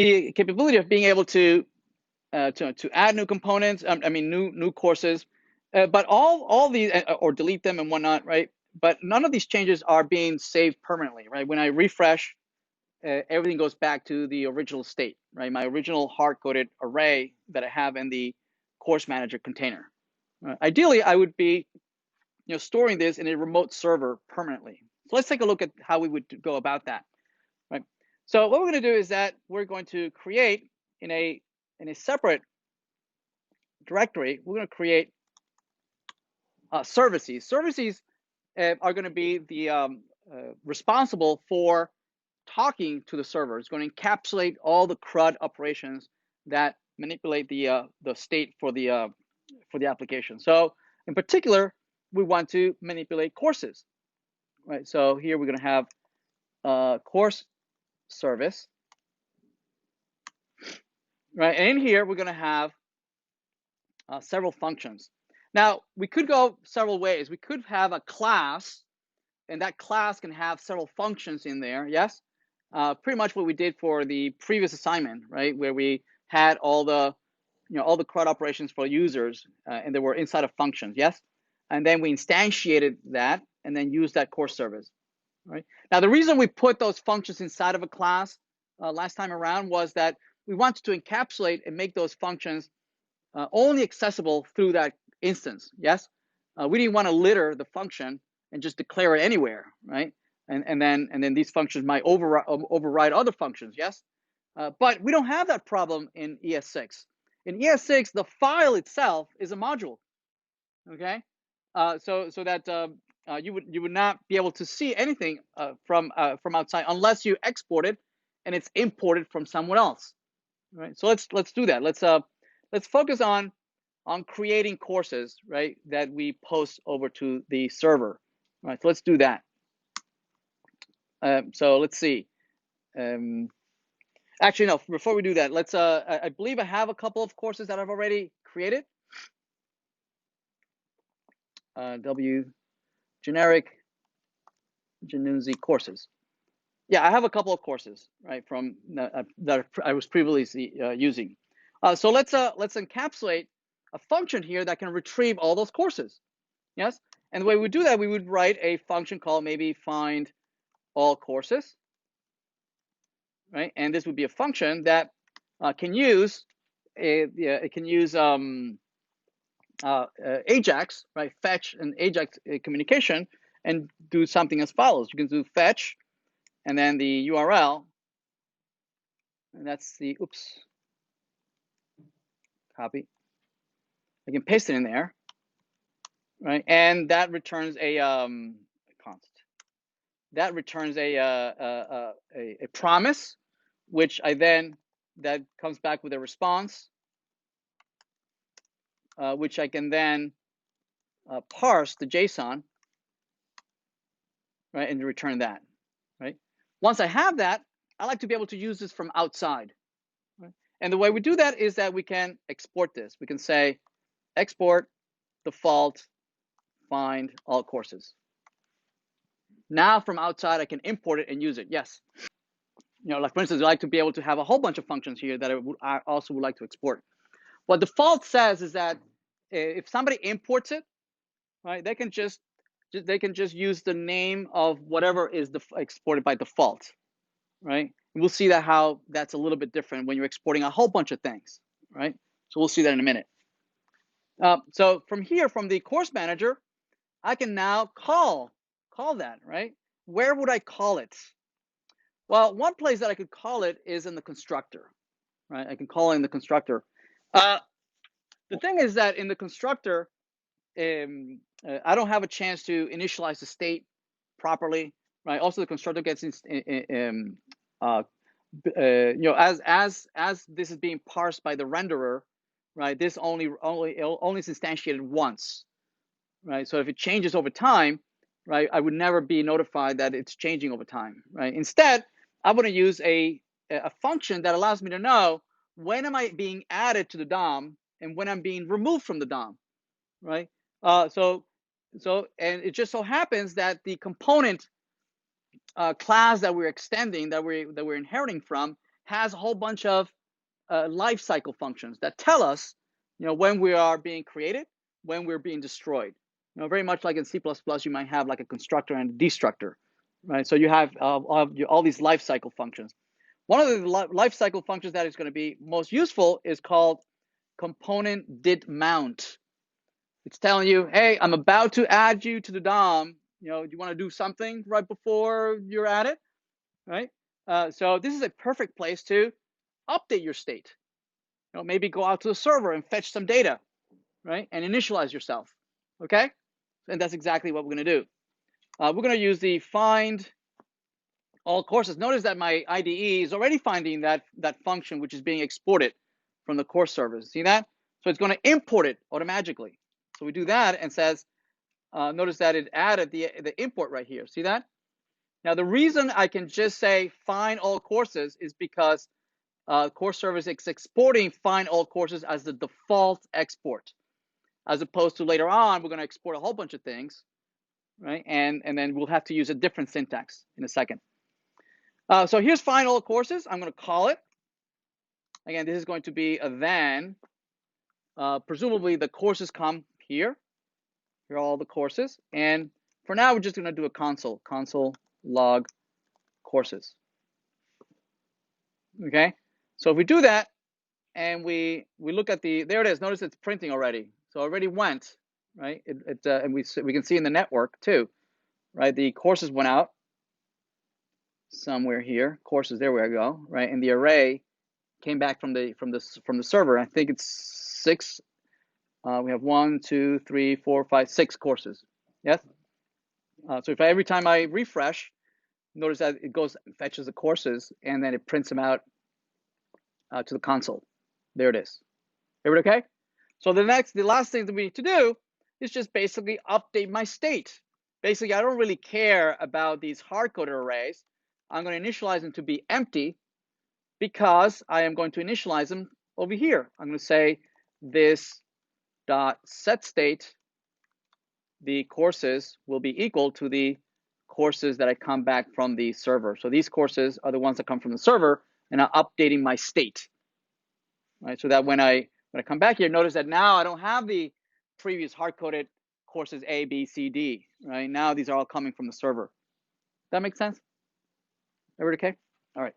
the capability of being able to add new components, new courses, but all these, or delete them and whatnot, right? But none of these changes are being saved permanently, right? When I refresh, everything goes back to the original state, right? My original hard-coded array that I have in the course manager container. Ideally, I would be storing this in a remote server permanently. So let's take a look at how we would go about that, right? So what we're going to do is that we're going to create in a separate directory, we're going to create services. Services are going to be the responsible for talking to the server. It's going to encapsulate all the CRUD operations that manipulate the state for the application. So in particular, we want to manipulate courses, right? So here we're going to have course service, right? And in here we're going to have several functions. Now we could go several ways. We could have a class, and that class can have several functions in there. Yes, pretty much what we did for the previous assignment, right? Where we had all the all the CRUD operations for users, and they were inside of functions. Yes, and then we instantiated that and then used that course service. Right. Now the reason we put those functions inside of a class last time around was that we wanted to encapsulate and make those functions only accessible through that instance. Yes, we didn't want to litter the function and just declare it anywhere, right? And then these functions might override other functions. Yes, but we don't have that problem in ES6. In ES6, the file itself is a module. Okay, so that you would not be able to see anything from outside unless you export it and it's imported from someone else. Right. So let's do that. Let's focus on creating courses, right, that we post over to the server. All right. So let's do that. So let's see. Actually, no. Before we do that, let's. I believe I have a couple of courses that I've already created. W generic Januzzi courses. Yeah, I have a couple of courses, right, from that I was previously using. So let's encapsulate a function here that can retrieve all those courses. Yes, and the way we do that, we would write a function called maybe find all courses, right? And this would be a function that can use Ajax, right? Fetch and Ajax communication, and do something as follows. You can do fetch, and then the URL, and that's the copy. I can paste it in there, right? And that returns a const. That returns a promise, which that comes back with a response, which I can then parse the JSON, right, and return that, right? Once I have that, I like to be able to use this from outside, right? And the way we do that is that we can export this. We can say export default find all courses. Now from outside, I can import it and use it. Yes. Like for instance, I like to be able to have a whole bunch of functions here that I also would like to export. What default says is that if somebody imports it, right, they can just use the name of whatever is exported by default, right? And we'll see that how that's a little bit different when you're exporting a whole bunch of things, right? So we'll see that in a minute. So from here, from the course manager, I can now call that, right? Where would I call it? Well, one place that I could call it is in the constructor, right? I can call in the constructor. The thing is that in the constructor, I don't have a chance to initialize the state properly, right? Also, the constructor gets as this is being parsed by the renderer, right? This only is instantiated once, right? So if it changes over time, right, I would never be notified that it's changing over time, right? Instead, I want to use a function that allows me to know when am I being added to the DOM and when I'm being removed from the DOM, right? So and it just so happens that the component class that we're extending, that we're inheriting from, has a whole bunch of life cycle functions that tell us, when we are being created, when we're being destroyed. Very much like in C++, you might have like a constructor and a destructor, right? So you have all these life cycle functions. One of the life cycle functions that is going to be most useful is called component did mount. It's telling you, hey, I'm about to add you to the DOM. Do you want to do something right before you're at it, right? So this is a perfect place to update your state. Maybe go out to the server and fetch some data, right? And initialize yourself, okay? And that's exactly what we're going to do. We're going to use the find all courses. Notice that my IDE is already finding that function which is being exported from the course servers. See that? So it's going to import it automatically. So we do that and says, notice that it added the import right here. See that? Now the reason I can just say find all courses is because course service is exporting find all courses as the default export, as opposed to later on we're going to export a whole bunch of things, right? And then we'll have to use a different syntax in a second. So here's find all courses. I'm going to call it. Again, this is going to be a then. Presumably the courses come here. Here are all the courses. And for now, we're just going to do a console log courses. Okay. So if we do that and we look at there it is. Notice it's printing already. So it already went, right? And we can see in the network too, right? The courses went out somewhere here. Courses, there we go, right? And the array came back from the server. I think it's 6. We have 1, 2, 3, 4, 5, 6 courses. Yes. So if every time I refresh, notice that it goes fetches the courses and then it prints them out to the console. There it is. Everybody okay? So the last thing that we need to do is just basically update my state. Basically, I don't really care about these hard-coded arrays. I'm going to initialize them to be empty because I am going to initialize them over here. I'm going to say this dot set state, the courses will be equal to the courses that I come back from the server. So these courses are the ones that come from the server, and I'm updating my state, right? So that when I come back here, notice that now I don't have the previous hard-coded courses A, B, C, D, right? Now these are all coming from the server. Does that make sense? Everybody okay? All right.